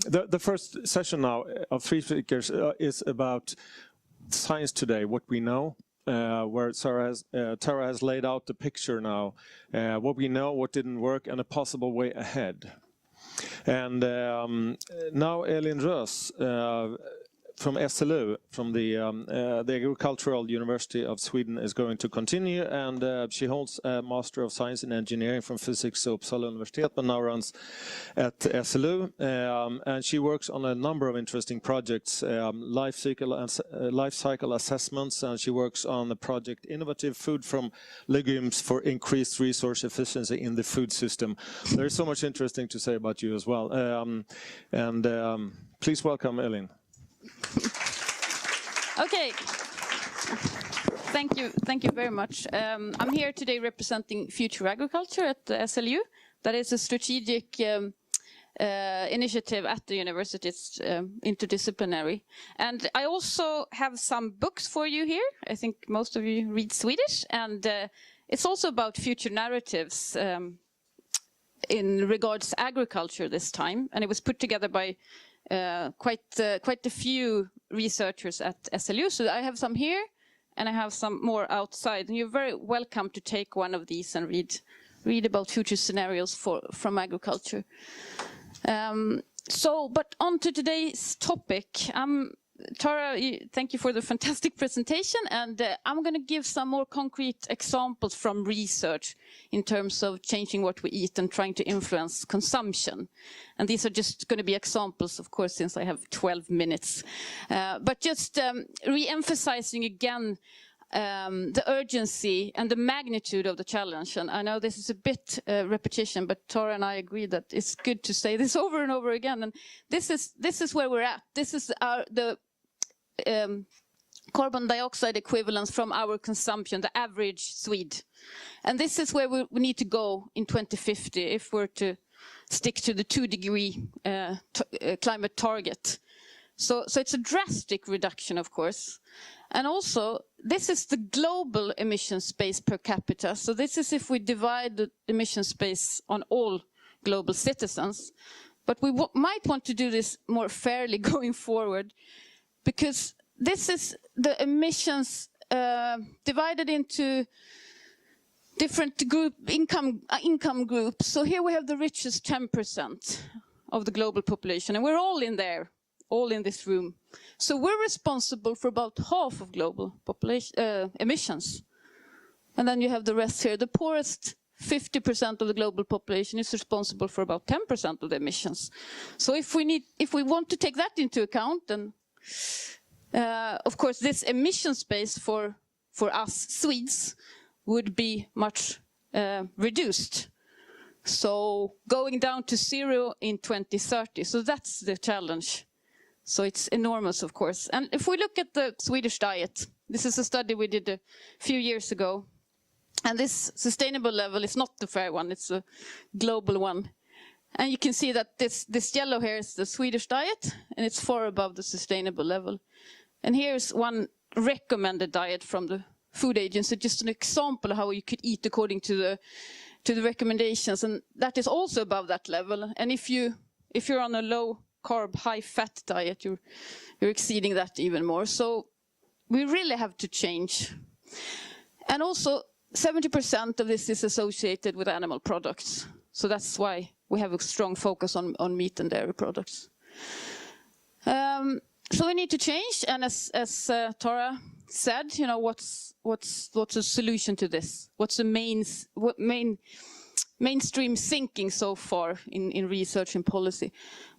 The first session now of 3 speakers is about science today, what we know, where Tara has laid out the picture now, what we know, what didn't work, and a possible way ahead. And now Elin Röös from SLU, from the Agricultural University of Sweden, is going to continue, and she holds a Master of Science in Engineering from Physics at Uppsala Universitet, but now runs at SLU, and she works on a number of interesting projects, life cycle assessments, and she works on the project Innovative Food from Legumes for Increased Resource Efficiency in the Food System. There is so much interesting to say about you as well, and please welcome Elin. Okay, thank you very much. I'm here today representing Future Agriculture at the SLU. That is a strategic initiative at the university. It's interdisciplinary. And I also have some books for you here. I think most of you read Swedish, and it's also about future narratives in regards to agriculture this time, and it was put together by quite a few researchers at SLU. So I have some here, and I have some more outside. And you're very welcome to take one of these and read about future scenarios from agriculture. But on to today's topic. Tara, thank you for the fantastic presentation, and I'm going to give some more concrete examples from research in terms of changing what we eat and trying to influence consumption. And these are just going to be examples, of course, since I have 12 minutes. But just re-emphasizing again the urgency and the magnitude of the challenge. And I know this is a bit repetition, but Tara and I agree that it's good to say this over and over again. And this is where we're at. This is the carbon dioxide equivalence from our consumption, the average Swede. And this is where we need to go in 2050 if we're to stick to the 2-degree climate target. So it's a drastic reduction, of course. And also, this is the global emission space per capita. So this is if we divide the emission space on all global citizens. But we might want to do this more fairly going forward, because this is the emissions divided into different income groups. So here we have the richest 10% of the global population, and we're all in there, all in this room. So we're responsible for about half of global population emissions. And then you have the rest here. The poorest 50% of the global population is responsible for about 10% of the emissions. So if we want to take that into account, then of course this emission space for us Swedes would be much reduced. So going down to 0 in 2030. So that's the challenge. So it's enormous, of course. And if we look at the Swedish diet, this is a study we did a few years ago. And this sustainable level is not the fair one, it's a global one. And you can see that this yellow here is the Swedish diet, and it's far above the sustainable level. And here's one recommended diet from the Food Agency, just an example of how you could eat according to the recommendations, and that is also above that level. And if you're on a low carb, high fat diet, you're exceeding that even more. So we really have to change. And also 70% of this is associated with animal products. So that's why we have a strong focus on meat and dairy products. So we need to change, and as Tara said, you know, what's a solution to this? What's the mainstream thinking so far in research and policy?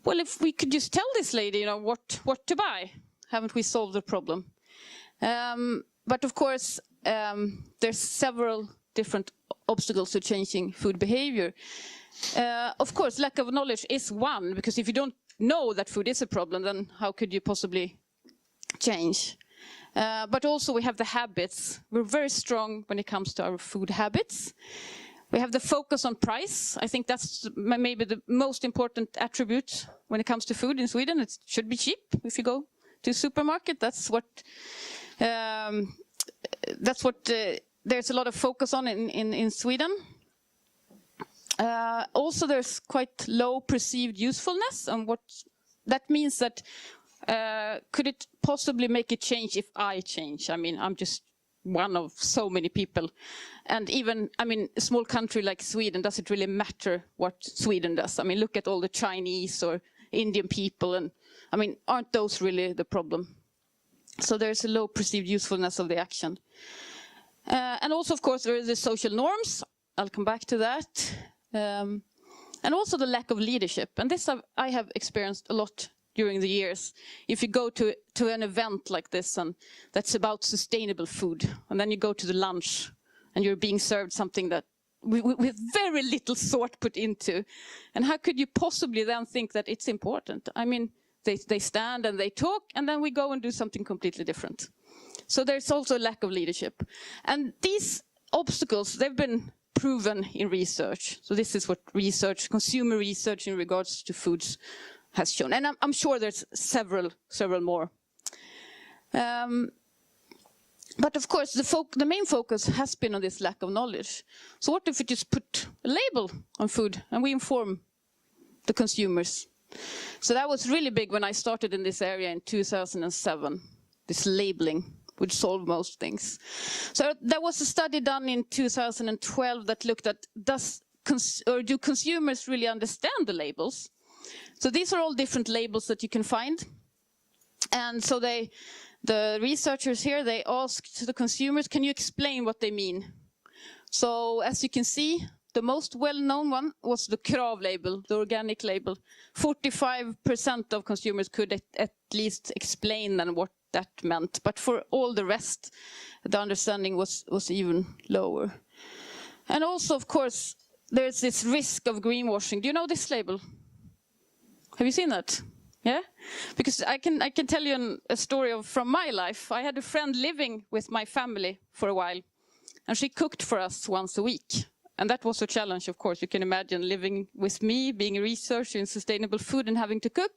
Well, if we could just tell this lady, you know, what to buy, haven't we solved the problem? But of course, there's several different obstacles to changing food behavior. Of course, lack of knowledge is one, because if you don't know that food is a problem, then how could you possibly change? But also we have the habits. We're very strong when it comes to our food habits. We have the focus on price. I think that's maybe the most important attribute when it comes to food in Sweden. It should be cheap if you go to a supermarket. That's what there's a lot of focus on in Sweden. Also, there's quite low perceived usefulness on that means that could it possibly make a change if I change? I mean, I'm just one of so many people. And even, I mean, a small country like Sweden, does it really matter what Sweden does? I mean, look at all the Chinese or Indian people, and I mean, aren't those really the problem? So there's a low perceived usefulness of the action. And also, of course, there are the social norms. I'll come back to that. And also the lack of leadership. And this I have experienced a lot during the years. If you go to an event like this, and that's about sustainable food, and then you go to the lunch, and you're being served something that with very little thought put into. And how could you possibly then think that it's important? I mean, they stand and they talk, and then we go and do something completely different. So there's also a lack of leadership. And these obstacles, they've been proven in research. So this is what research, consumer research in regards to foods has shown. And I'm sure there's several more. But of course, the main focus has been on this lack of knowledge. So what if we just put a label on food and we inform the consumers? So that was really big when I started in this area in 2007, this labeling would solve most things. So there was a study done in 2012 that looked at do consumers really understand the labels? So these are all different labels that you can find. And so the researchers here, they asked the consumers, can you explain what they mean? So as you can see, the most well-known one was the Krav label, the organic label. 45% of consumers could at least explain then what that meant. But for all the rest, the understanding was even lower. And also, of course, there's this risk of greenwashing. Do you know this label? Have you seen that? Yeah? Because I can tell you a story from my life. I had a friend living with my family for a while, and she cooked for us once a week. And that was a challenge, of course. You can imagine living with me, being a researcher in sustainable food and having to cook.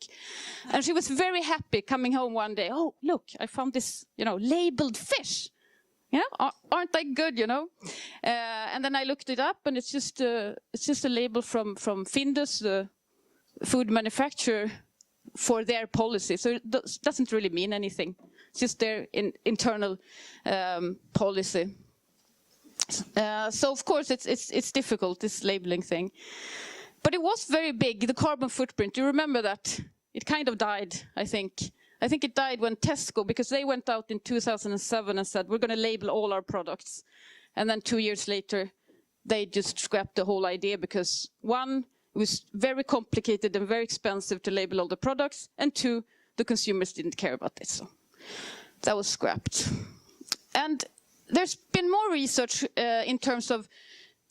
And she was very happy coming home one day. Oh, look, I found this, labeled fish. Aren't they good, And then I looked it up, and it's just a label from Findus, the food manufacturer, for their policy. So it doesn't really mean anything. It's just their internal policy. So of course it's difficult, this labeling thing. But it was very big, the carbon footprint. Do you remember that? It kind of died, I think. I think it died when Tesco, because they went out in 2007 and said, we're going to label all our products. And then 2 years later, they just scrapped the whole idea because, one, it was very complicated and very expensive to label all the products, and two, the consumers didn't care about this. So that was scrapped. And there's been more research in terms of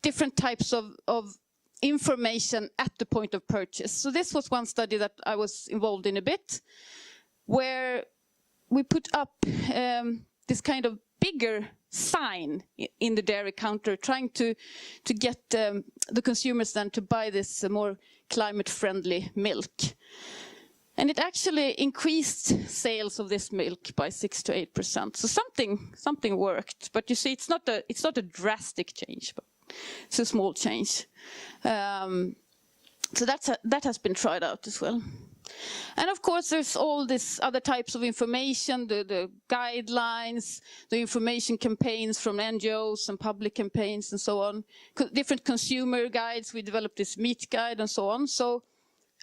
different types of information at the point of purchase. So this was one study that I was involved in a bit, where we put up this kind of bigger sign in the dairy counter, trying to get the consumers then to buy this more climate-friendly milk. And it actually increased sales of this milk by 6 to 8%. So something worked, but you see, it's not a drastic change, but it's a small change. So that has been tried out as well. And of course, there's all these other types of information, the guidelines, the information campaigns from NGOs and public campaigns and so on. Different consumer guides, we developed this meat guide and so on. So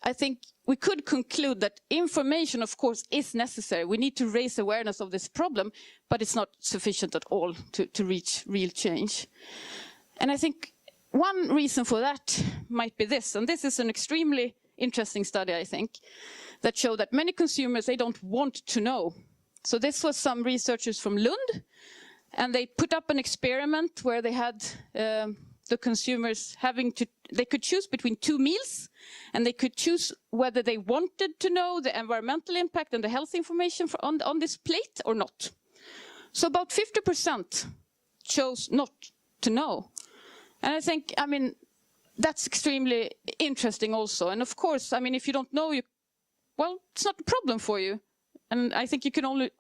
I think we could conclude that information, of course, is necessary. We need to raise awareness of this problem, but it's not sufficient at all to reach real change. And I think one reason for that might be this, and this is an extremely interesting study, I think, that showed that many consumers, they don't want to know. So this was some researchers from Lund, and they put up an experiment where they had the consumers they could choose between 2 meals, and they could choose whether they wanted to know the environmental impact and the health information on this plate or not. So about 50% chose not to know. And I think, that's extremely interesting also. And of course, if you don't know, it's not a problem for you. And I think you can only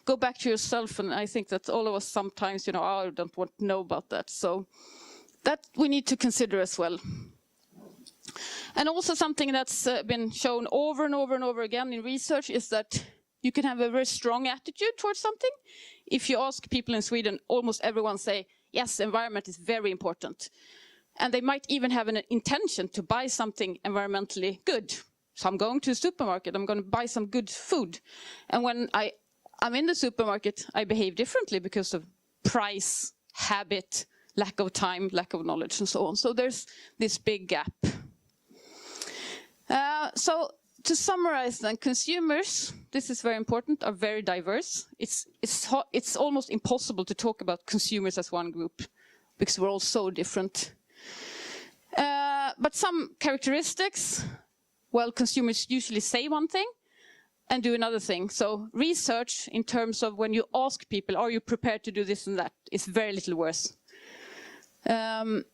go back to yourself. And I think that all of us sometimes, I don't want to know about that. So that we need to consider as well. And also something that's been shown over and over and over again in research is that you can have a very strong attitude towards something. If you ask people in Sweden, almost everyone say, yes, environment is very important. And they might even have an intention to buy something environmentally good. So I'm going to the supermarket, I'm going to buy some good food. And when I'm in the supermarket, I behave differently because of price, habit, lack of time, lack of knowledge, and so on. So there's this big gap. So to summarize then, consumers, this is very important, are very diverse. It's almost impossible to talk about consumers as one group because we're all so different. But some characteristics, well, consumers usually say one thing and do another thing. So research in terms of when you ask people, are you prepared to do this and that, is very little worse. Many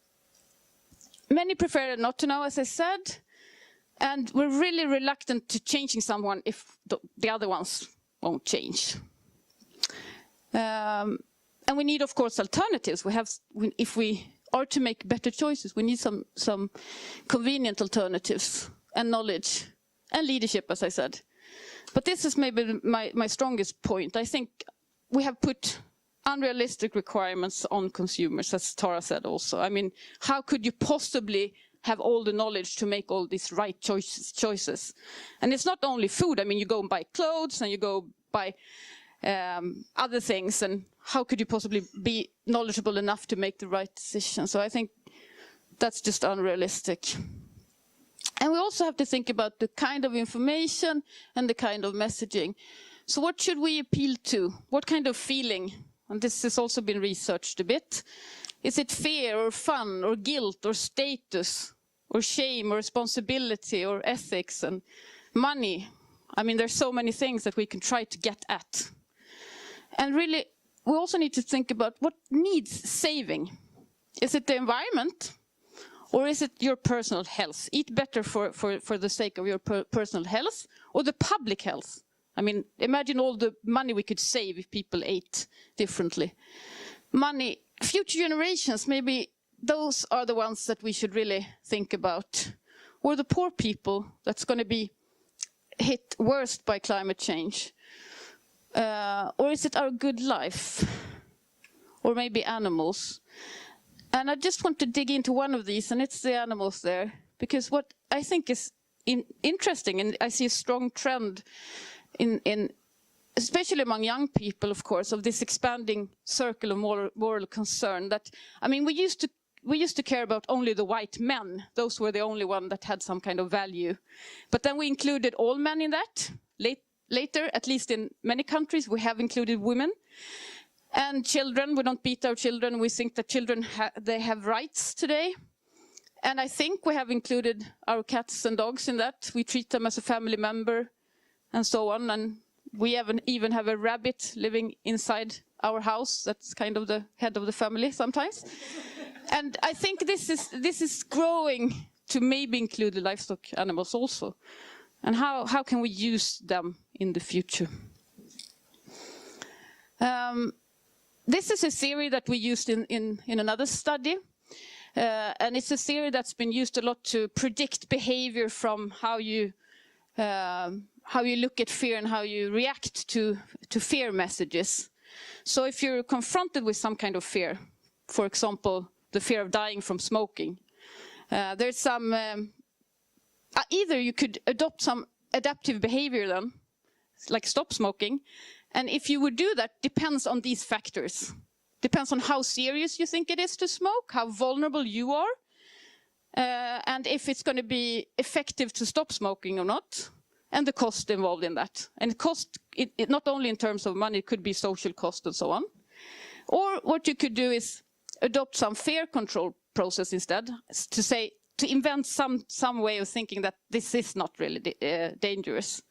prefer not to know, as I said. And we're really reluctant to changing someone if the other ones won't change. And we need, of course, alternatives. If we are to make better choices, we need some convenient alternatives and knowledge and leadership, as I said. But this is maybe my strongest point. I think we have put unrealistic requirements on consumers, as Tara said also. I mean, how could you possibly have all the knowledge to make all these right choices? And it's not only food. I mean, you go and buy clothes and you go buy other things. And how could you possibly be knowledgeable enough to make the right decision? So I think that's just unrealistic. And we also have to think about the kind of information and the kind of messaging. So what should we appeal to? What kind of feeling? And this has also been researched a bit. Is it fear or fun or guilt or status or shame or responsibility or ethics and money? I mean, there's so many things that we can try to get at. And really, we also need to think about what needs saving. Is it the environment? Or is it your personal health? Eat better for the sake of your personal health or the public health? I mean, imagine all the money we could save if people ate differently. Money, future generations, maybe those are the ones that we should really think about. Or the poor people that's going to be hit worst by climate change. Or is it our good life? Or maybe animals? And I just want to dig into one of these, and it's the animals there. Because what I think is interesting, and I see a strong trend in especially among young people, of course, of this expanding circle of moral concern. That, I mean, we used to care about only the white men. Those were the only one that had some kind of value. But then we included all men in that. Later, at least in many countries, we have included women. And children, we don't beat our children. We think that children, they have rights today. And I think we have included our cats and dogs in that. We treat them as a family member and so on. And we even have a rabbit living inside our house. That's kind of the head of the family sometimes. And I think this is growing to maybe include the livestock animals also. And how can we use them in the future? This is a theory that we used in another study. And it's a theory that's been used a lot to predict behavior from how you look at fear and how you react to fear messages. So if you're confronted with some kind of fear, for example, the fear of dying from smoking, there's some, either you could adopt some adaptive behavior then, like stop smoking. And if you would do that, depends on these factors. Depends on how serious you think it is to smoke, how vulnerable you are, and if it's going to be effective to stop smoking or not, and the cost involved in that. And cost, it not only in terms of money, it could be social cost and so on. Or what you could do is adopt some fear control process instead, to invent some way of thinking that this is not really dangerous.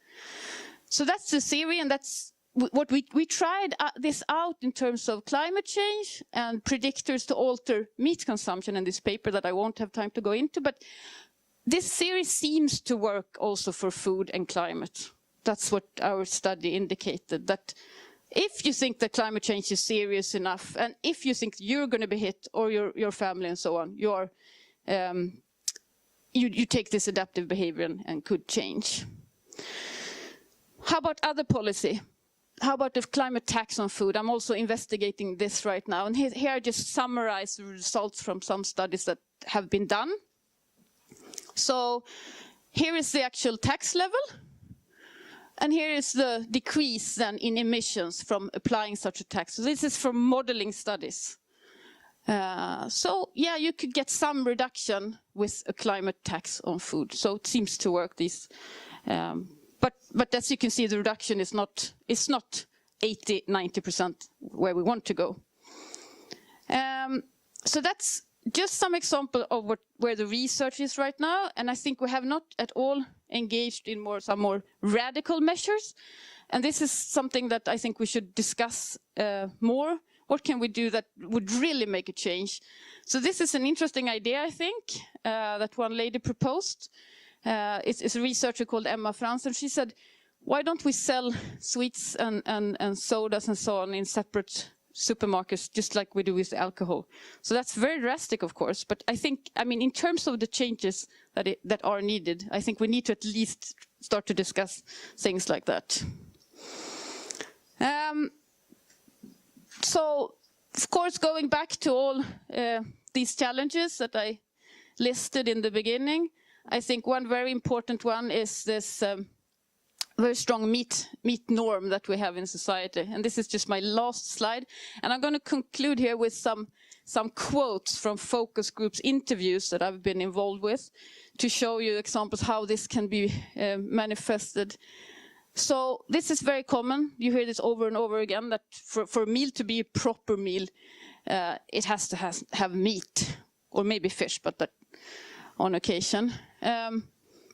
So that's the theory, and that's what we tried this out in terms of climate change and predictors to alter meat consumption in this paper that I won't have time to go into. But this theory seems to work also for food and climate. That's what our study indicated, that if you think that climate change is serious enough, and if you think you're going to be hit or your family and so on, you take this adaptive behavior and could change. How about other policy? How about the climate tax on food? I'm also investigating this right now. And here I just summarize the results from some studies that have been done. So here is the actual tax level. And here is the decrease then in emissions from applying such a tax. So this is from modeling studies. So yeah, you could get some reduction with a climate tax on food. So it seems to work. But as you can see, the reduction is not 80–90% where we want to go. So that's just some example of where the research is right now, and I think we have not at all engaged in some more radical measures. And this is something that I think we should discuss more. What can we do that would really make a change? So this is an interesting idea, I think, that one lady proposed. It's a researcher called Emma Frans, and she said, why don't we sell sweets and sodas and so on in separate supermarkets, just like we do with alcohol? So that's very drastic, of course, but I mean, in terms of the changes that are needed, I think we need to at least start to discuss things like that. So, of course, going back to all these challenges that I listed in the beginning, I think one very important one is this very strong meat norm that we have in society. And this is just my last slide. And I'm going to conclude here with some quotes from focus groups interviews that I've been involved with to show you examples how this can be manifested. So this is very common. You hear this over and over again, that for a meal to be a proper meal, it has to have meat, or maybe fish, but that on occasion.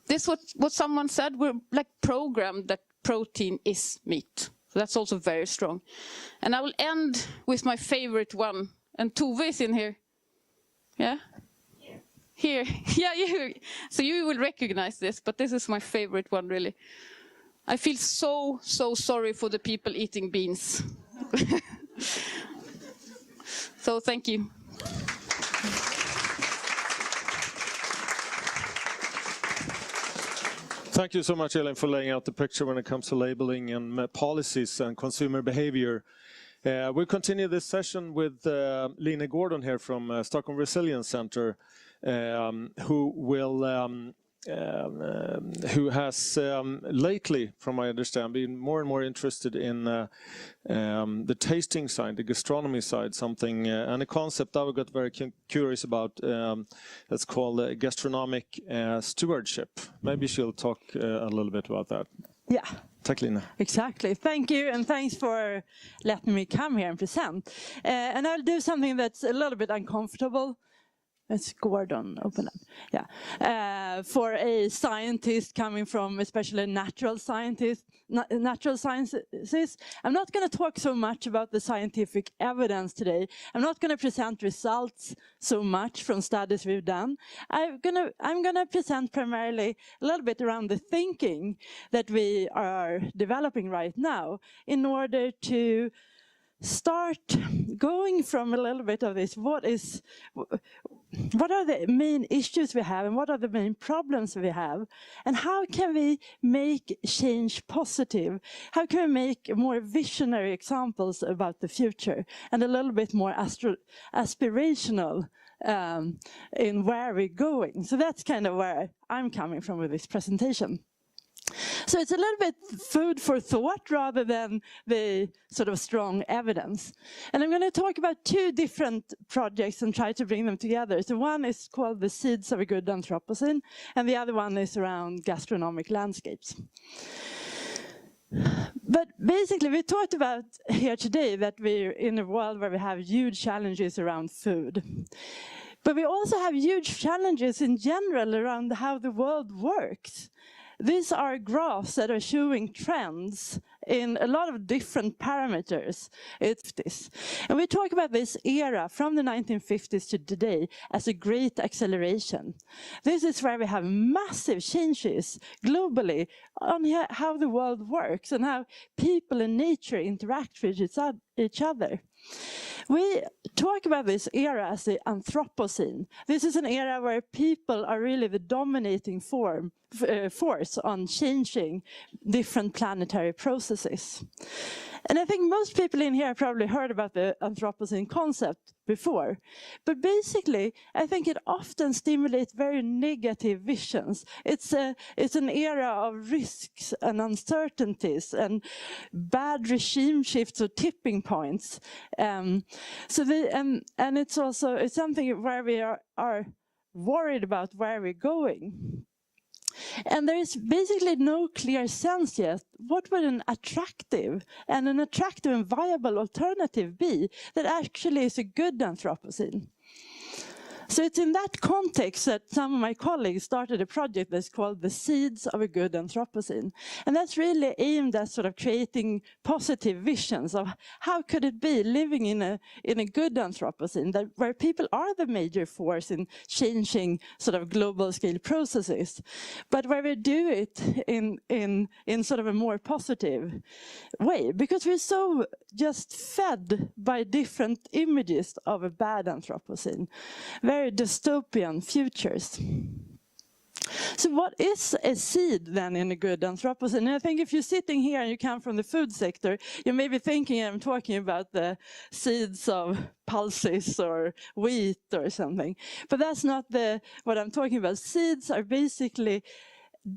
This was what someone said, we're like programmed that protein is meat. So that's also very strong. And I will end with my favorite one. And Tove is in here. Yeah? Here. Yeah, so you will recognize this, but this is my favorite one, really. I feel so sorry for the people eating beans. So thank you. Thank you so much, Elin, for laying out the picture when it comes to labeling and policies and consumer behavior. We'll continue this session with Lina Gordon here from Stockholm Resilience Center, who has lately, from my understanding, been more and more interested in the tasting side, the gastronomy side, something and a concept I got very curious about. That's called gastronomic stewardship. Maybe she'll talk a little bit about that. Yeah. Tack, Lina. Exactly. Thank you, and thanks for letting me come here and present. And I'll do something that's a little bit uncomfortable. Let's Gordon open up. Yeah, for a scientist coming from especially natural sciences, I'm not going to talk so much about the scientific evidence today. I'm not going to present results so much from studies we've done. I'm going to present primarily a little bit around the thinking that we are developing right now in order to start going from a little bit of this, what are the main issues we have and what are the main problems we have, and how can we make change positive? How can we make more visionary examples about the future and a little bit more aspirational in where we're going? So that's kind of where I'm coming from with this presentation. So it's a little bit food for thought rather than the sort of strong evidence. And I'm going to talk about two different projects and try to bring them together. So one is called the Seeds of a Good Anthropocene, and the other one is around gastronomic landscapes. But basically, we talked about here today that we're in a world where we have huge challenges around food. But we also have huge challenges in general around how the world works. These are graphs that are showing trends in a lot of different parameters. It's this. And we talk about this era from the 1950s to today as a great acceleration. This is where we have massive changes globally on how the world works and how people and nature interact with each other. We talk about this era as the Anthropocene. This is an era where people are really the dominating force on changing different planetary processes. And I think most people in here have probably heard about the Anthropocene concept before. But basically, I think it often stimulates very negative visions. It's an era of risks and uncertainties and bad regime shifts or tipping points. And it's something where we are worried about where we're going. And there is basically no clear sense yet what would an attractive and viable alternative be that actually is a good Anthropocene. So it's in that context that some of my colleagues started a project that's called The Seeds of a Good Anthropocene. And that's really aimed at sort of creating positive visions of how could it be living in a good Anthropocene, where people are the major force in changing sort of global scale processes, but where we do it in sort of a more positive way, because we're so just fed by different images of a bad Anthropocene. Very dystopian futures. So what is a seed then in a good Anthropocene? And I think if you're sitting here and you come from the food sector, you may be thinking I'm talking about the seeds of pulses or wheat or something. But that's not what I'm talking about. Seeds are basically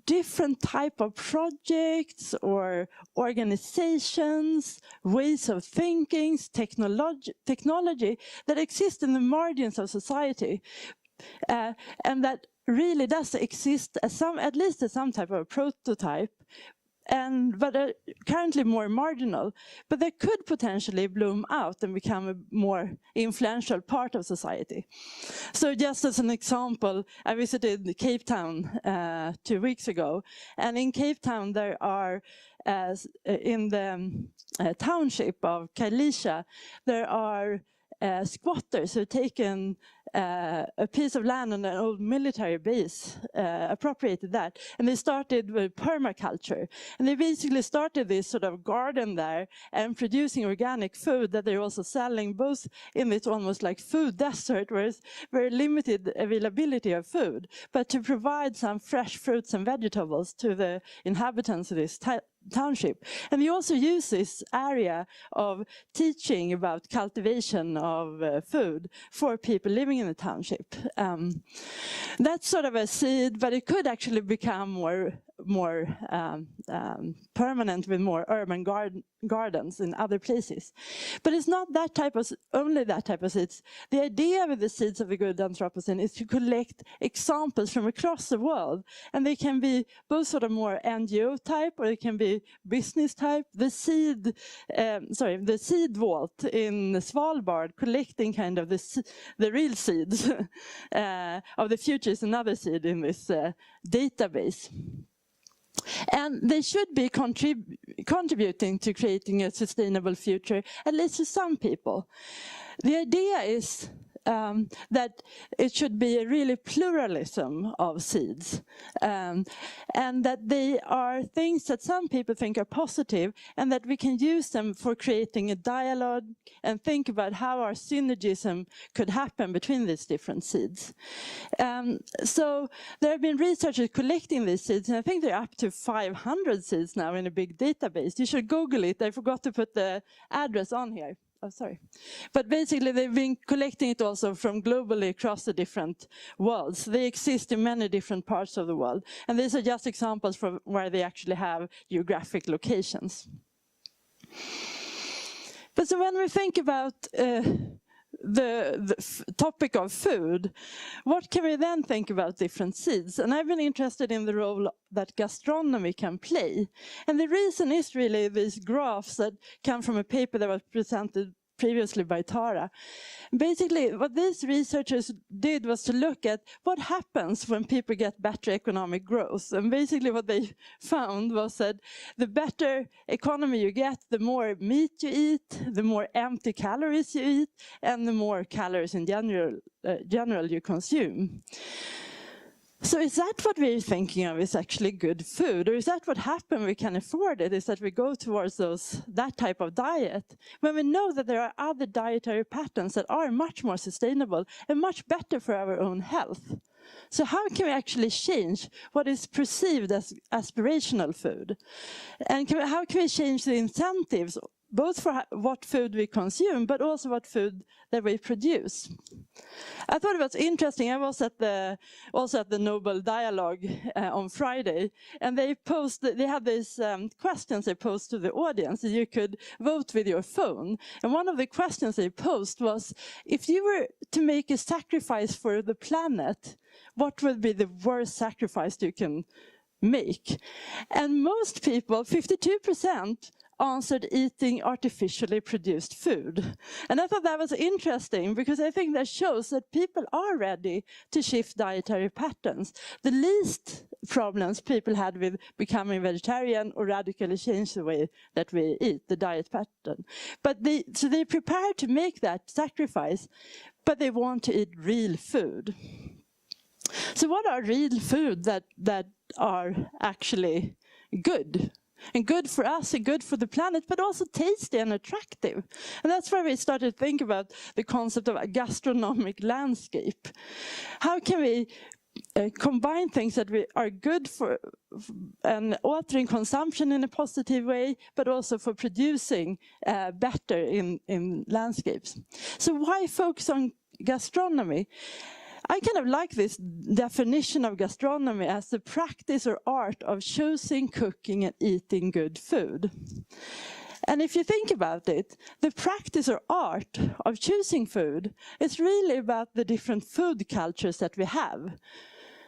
different type of projects or organizations, ways of thinking, technology that exist in the margins of society, and that really does exist as at least as some type of prototype, but are currently more marginal, but they could potentially bloom out and become a more influential part of society. So just as an example, I visited Cape Town 2 weeks ago, and in Cape Town there are, in the township of Kailicha, there are squatters who have taken a piece of land on an old military base, appropriated that, and they started with permaculture. And they basically started this sort of garden there and producing organic food that they're also selling, both in this almost like food desert where it's very limited availability of food, but to provide some fresh fruits and vegetables to the inhabitants of this township. And we also use this area of teaching about cultivation of food for people living in the township. That's sort of a seed, but it could actually become more permanent with more urban gardens in other places. But it's not only that type of seeds. The idea with the seeds of a good Anthropocene is to collect examples from across the world, and they can be both sort of more NGO type or it can be business type. The seed vault in Svalbard, collecting kind of the real seeds of the future, is another seed in this database. And they should be contributing to creating a sustainable future, at least to some people. The idea is that it should be a really pluralism of seeds, and that they are things that some people think are positive, and that we can use them for creating a dialogue and think about how our synergism could happen between these different seeds. So there have been researchers collecting these seeds, and I think they're up to 500 seeds now in a big database. You should Google it. I forgot to put the address on here. Oh, sorry. But basically they've been collecting it also from globally across the different worlds. They exist in many different parts of the world. And these are just examples from where they actually have geographic locations. But so when we think about the topic of food, what can we then think about different seeds? And I've been interested in the role that gastronomy can play. And the reason is really these graphs that come from a paper that was presented previously by Tara. Basically, what these researchers did was to look at what happens when people get better economic growth. And basically what they found was that the better economy you get, the more meat you eat, the more empty calories you eat, and the more calories in general you consume. So is that what we're thinking of is actually good food? Or is that what happens we can afford it, is that we go towards that type of diet? When we know that there are other dietary patterns that are much more sustainable and much better for our own health. So how can we actually change what is perceived as aspirational food? And how can we change the incentives, both for what food we consume, but also what food that we produce? I thought it was interesting. I was also at the Nobel Dialogue on Friday, and they had these questions they posed to the audience. You could vote with your phone. And one of the questions they posed was, if you were to make a sacrifice for the planet, what would be the worst sacrifice you can make? And most people, 52%, answered eating artificially produced food. And I thought that was interesting, because I think that shows that people are ready to shift dietary patterns. The least problems people had with becoming vegetarian or radically change the way that we eat, the diet pattern. But so they're prepared to make that sacrifice, but they want to eat real food. So what are real food that are actually good? And good for us and good for the planet, but also tasty and attractive. And that's where we started to think about the concept of a gastronomic landscape. How can we combine things that are good for and altering consumption in a positive way, but also for producing better in landscapes? So why focus on gastronomy? I kind of like this definition of gastronomy as the practice or art of choosing, cooking, and eating good food. And if you think about it, the practice or art of choosing food is really about the different food cultures that we have.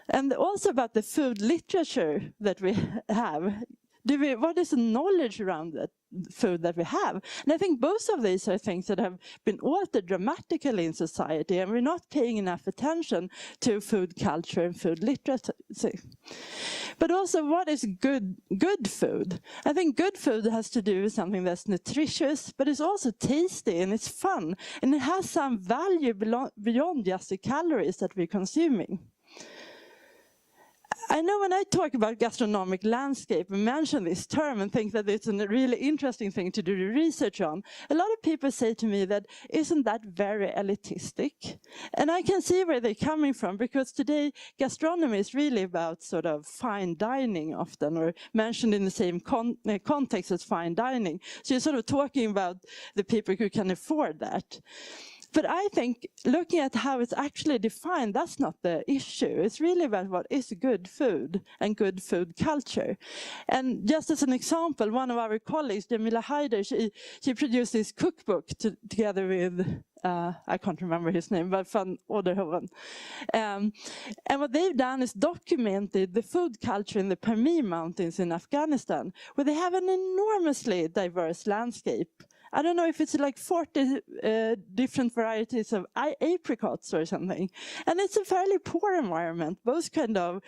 And also about the food literature that we have. What is the knowledge around that food that we have? And I think both of these are things that have been altered dramatically in society, and we're not paying enough attention to food culture and food literacy. But also, what is good food? I think good food has to do with something that's nutritious, but it's also tasty and it's fun, and it has some value beyond just the calories that we're consuming. I know when I talk about gastronomic landscape and mention this term and think that it's a really interesting thing to do research on, a lot of people say to me that, isn't that very elitistic? And I can see where they're coming from, because today gastronomy is really about sort of fine dining often, or mentioned in the same context as fine dining. So you're sort of talking about the people who can afford that. But I think looking at how it's actually defined, that's not the issue. It's really about what is good food and good food culture. And just as an example, one of our colleagues, Jamila Haider, she produced this cookbook together with, I can't remember his name, but Van Oderhoven. And what they've done is documented the food culture in the Pamir Mountains in Afghanistan, where they have an enormously diverse landscape. I don't know if it's like 40 different varieties of apricots or something. And it's a fairly poor environment, both kind of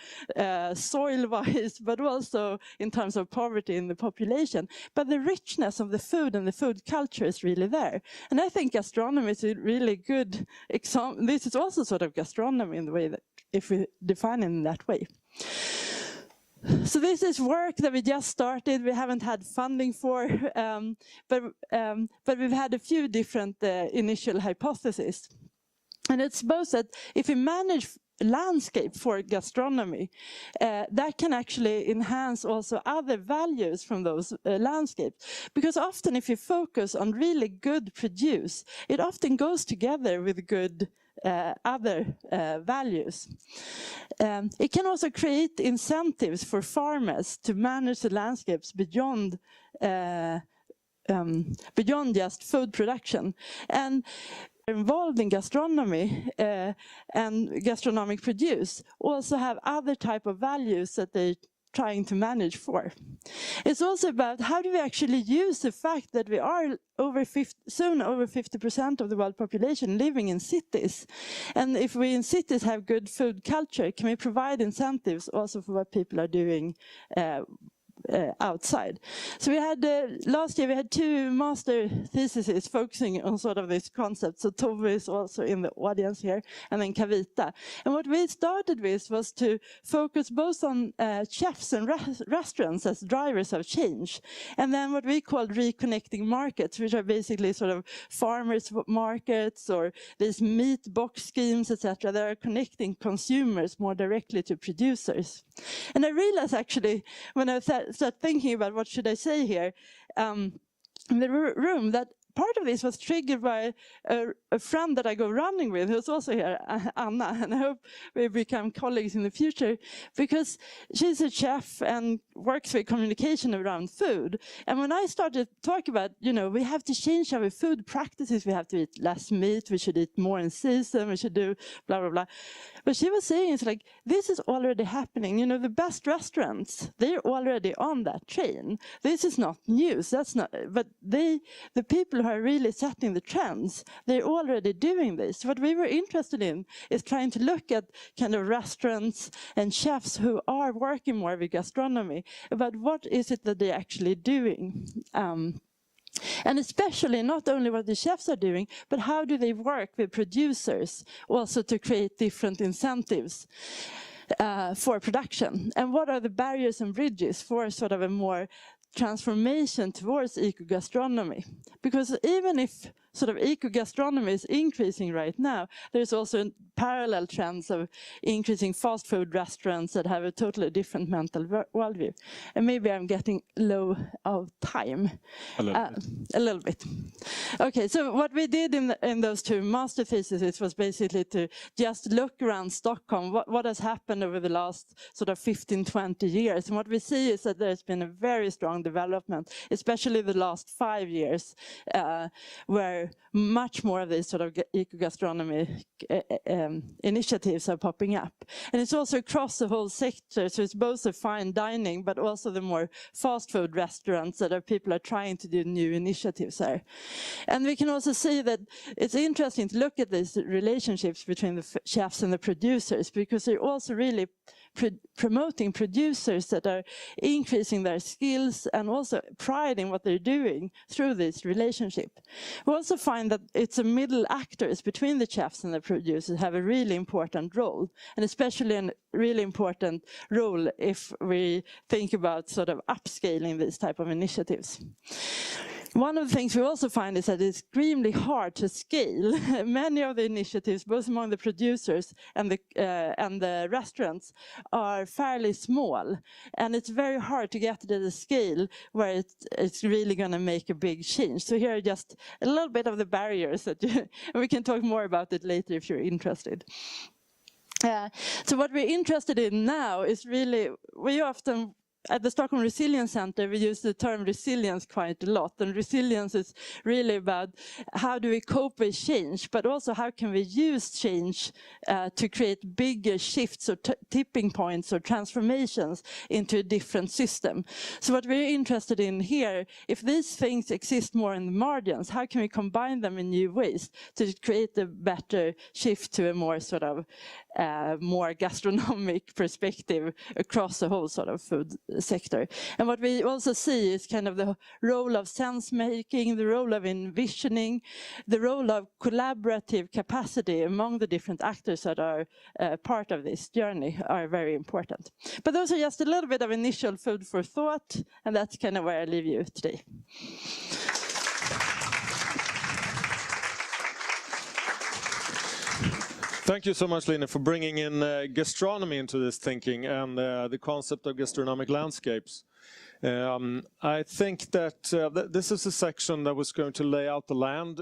soil-wise, but also in terms of poverty in the population. But the richness of the food and the food culture is really there. And I think gastronomy is a really good example. This is also sort of gastronomy in the way that, if we define it in that way. So this is work that we just started. We haven't had funding for, but we've had a few different initial hypotheses. And it's both that if we manage landscape for gastronomy, that can actually enhance also other values from those landscapes. Because often if you focus on really good produce, it often goes together with good other values. It can also create incentives for farmers to manage the landscapes beyond just food production. And involved in gastronomy and gastronomic produce also have other type of values that they trying to manage for. It's also about how do we actually use the fact that we are soon over 50% of the world population living in cities. And if we in cities have good food culture, can we provide incentives also for what people are doing outside. So we had, last year we had 2 master theses focusing on sort of this concept. So Tove is also in the audience here, and then Kavita. And what we started with was to focus both on chefs and restaurants as drivers of change. And then what we called reconnecting markets, which are basically sort of farmers markets or these meat box schemes, etc. that are connecting consumers more directly to producers. And I realized actually, when I started thinking about what should I say here, in the room, that part of this was triggered by a friend that I go running with, who's also here, Anna, and I hope we become colleagues in the future, because she's a chef and works with communication around food. And when I started talking about, we have to change our food practices, we have to eat less meat, we should eat more in season, we should do blah, blah, blah. But she was saying, it's like, this is already happening. The best restaurants, they're already on that train. This is not news, that's not, but the people who are really setting the trends, they're already doing this. What we were interested in is trying to look at kind of restaurants and chefs who are working more with gastronomy, about what is it that they're actually doing. And especially not only what the chefs are doing, but how do they work with producers also to create different incentives for production? And what are the barriers and bridges for sort of a more transformation towards eco-gastronomy? Because even if sort of eco-gastronomy is increasing right now, there's also parallel trends of increasing fast food restaurants that have a totally different mental worldview. And maybe I'm getting low of time. A little bit. Okay, so what we did in those 2 master theses was basically to just look around Stockholm, what has happened over the last sort of 15, 20 years. And what we see is that there's been a very strong development, especially the last 5 years, where much more of these sort of eco-gastronomy initiatives are popping up. And it's also across the whole sector, so it's both the fine dining, but also the more fast food restaurants that people are trying to do new initiatives there. And we can also see that it's interesting to look at these relationships between the chefs and the producers, because they're also really promoting producers that are increasing their skills and also pride in what they're doing through this relationship. We also find that it's the middle actors between the chefs and the producers have a really important role, and especially a really important role if we think about sort of upscaling these type of initiatives. One of the things we also find is that it's extremely hard to scale. Many of the initiatives, both among the producers and the restaurants, are fairly small. And it's very hard to get to the scale where it's really going to make a big change. So here are just a little bit of the barriers that and we can talk more about it later if you're interested. So what we're interested in now is really, we often, at the Stockholm Resilience Center, we use the term resilience quite a lot. And resilience is really about how do we cope with change, but also how can we use change to create bigger shifts or tipping points or transformations into a different system. So what we're interested in here, if these things exist more in the margins, how can we combine them in new ways to create a better shift to a more sort of more gastronomic perspective across the whole sort of food sector. And what we also see is kind of the role of sense making, the role of envisioning, the role of collaborative capacity among the different actors that are part of this journey are very important. But those are just a little bit of initial food for thought, and that's kind of where I leave you today. Thank you so much, Lina, for bringing in gastronomy into this thinking and the concept of gastronomic landscapes. I think that this is a section that was going to lay out the land,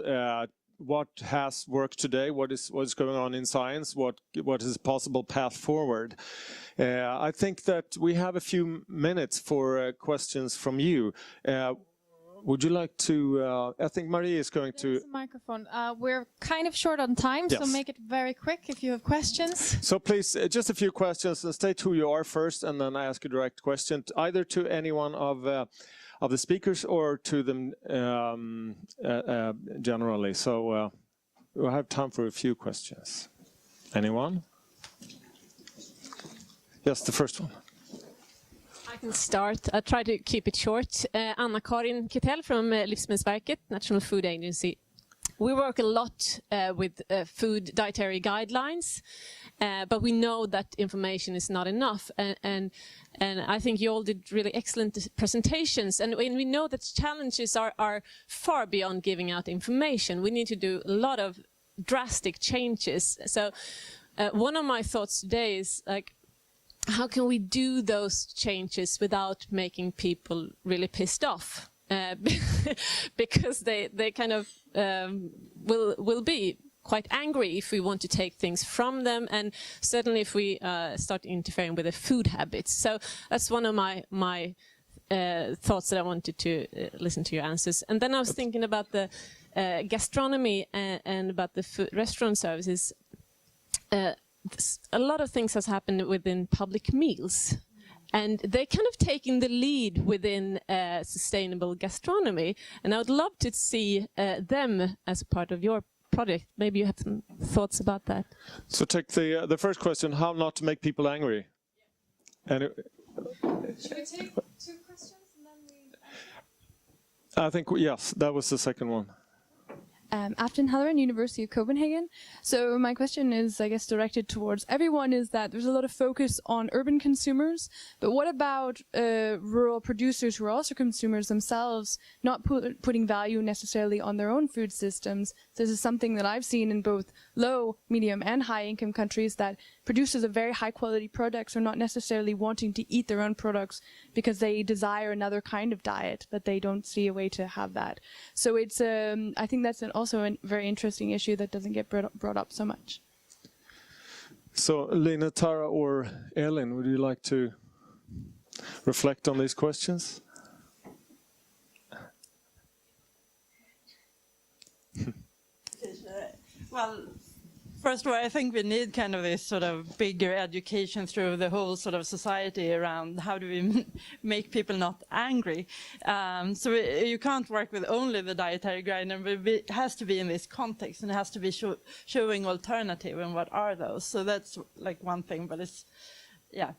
what has worked today, what is going on in science, what is a possible path forward. I think that we have a few minutes for questions from you. Would you like to, I think Marie is going to... There's a microphone. We're kind of short on time, yes. So make it very quick if you have questions. So please, just a few questions, and state who you are first, and then I ask a direct question, either to any one of the speakers or to them generally. So we'll have time for a few questions. Anyone? Yes, the first one. I can start. I'll try to keep it short. Anna-Karin Kittel from Livsmedelsverket, National Food Agency. We work a lot with food dietary guidelines, but we know that information is not enough. And I think you all did really excellent presentations. And we know that challenges are far beyond giving out information. We need to do a lot of drastic changes. So one of my thoughts today is, like, how can we do those changes without making people really pissed off? Because they kind of will be quite angry if we want to take things from them, and certainly if we start interfering with their food habits. So that's one of my thoughts that I wanted to listen to your answers. And then I was thinking about the gastronomy and about the restaurant services. A lot of things has happened within public meals, and they're kind of taking the lead within sustainable gastronomy. And I would love to see them as a part of your project. Maybe you have some thoughts about that. So take the first question: how not to make people angry. And Should we take 2 questions and then we answer? I think yes, that was the second one. Afton Halloran, University of Copenhagen. So my question is, I guess, directed towards everyone, is that there's a lot of focus on urban consumers, but what about rural producers who are also consumers themselves, not putting value necessarily on their own food systems? This is something that I've seen in both low, medium, and high income countries, that producers of very high quality products are not necessarily wanting to eat their own products because they desire another kind of diet, but they don't see a way to have that. So it's, I think that's also a very interesting issue that doesn't get brought up so much. So Lena, Tara, or Elin, would you like to reflect on these questions? Well, first of all, I think we need kind of this sort of bigger education through the whole sort of society around how do we make people not angry. So you can't work with only the dietary guideline, but it has to be in this context, and it has to be showing alternative, and what are those. So that's like one thing, but it's, yeah.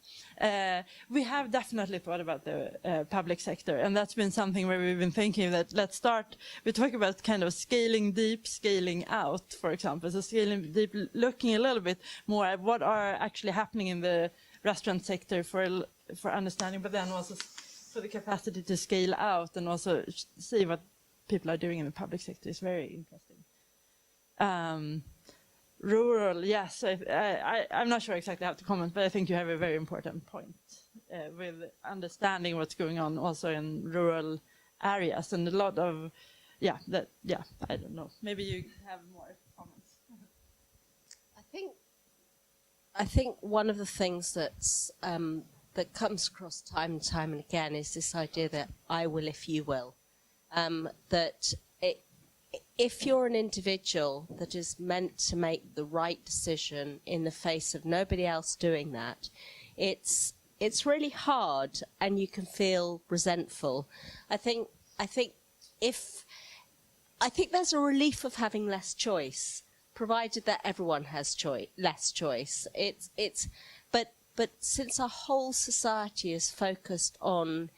We have definitely thought about the public sector, and that's been something where we've been thinking that let's start, we talk about kind of scaling deep, scaling out, for example. So scaling deep, looking a little bit more at what are actually happening in the restaurant sector for understanding, but then also for the capacity to scale out and also see what people are doing in the public sector is very interesting. Rural, yes, I'm not sure exactly how to comment, but I think you have a very important point with understanding what's going on also in rural areas, and a lot of, I don't know, maybe you have more comments. I think one of the things that's that comes across time and time and again is this idea that I will if you will, that if you're an individual that is meant to make the right decision in the face of nobody else doing that, it's really hard, and you can feel resentful. I think there's a relief of having less choice, provided that everyone has less choice. But since our whole society is focused on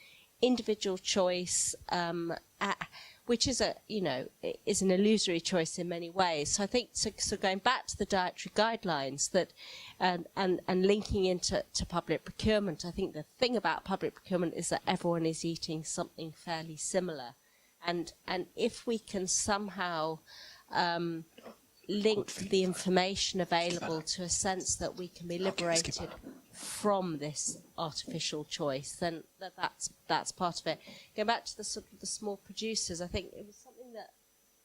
individual choice, which is is an illusory choice in many ways. So I think, so going back to the dietary guidelines that, and linking into public procurement, I think the thing about public procurement is that everyone is eating something fairly similar. And if we can somehow link the information available to a sense that we can be liberated from this artificial choice, then that's part of it. Going back to the sort of the small producers, I think it was something that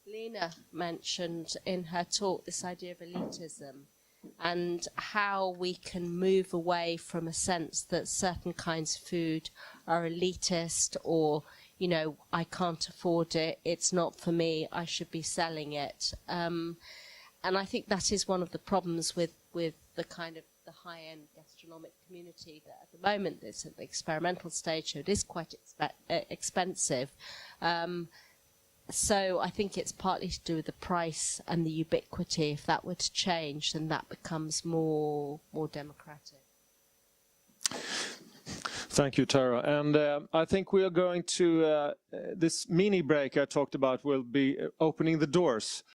Lena mentioned in her talk, this idea of elitism, and how we can move away from a sense that certain kinds of food are elitist, or I can't afford it, it's not for me, I should be selling it. And I think that is one of the problems with the kind of the high-end gastronomic community, that at the moment it's at the experimental stage, so it is quite expensive. So I think it's partly to do with the price and the ubiquity. If that were to change, then that becomes more democratic. Thank you, Tara. And I think we are going to, this mini break I talked about will be opening the doors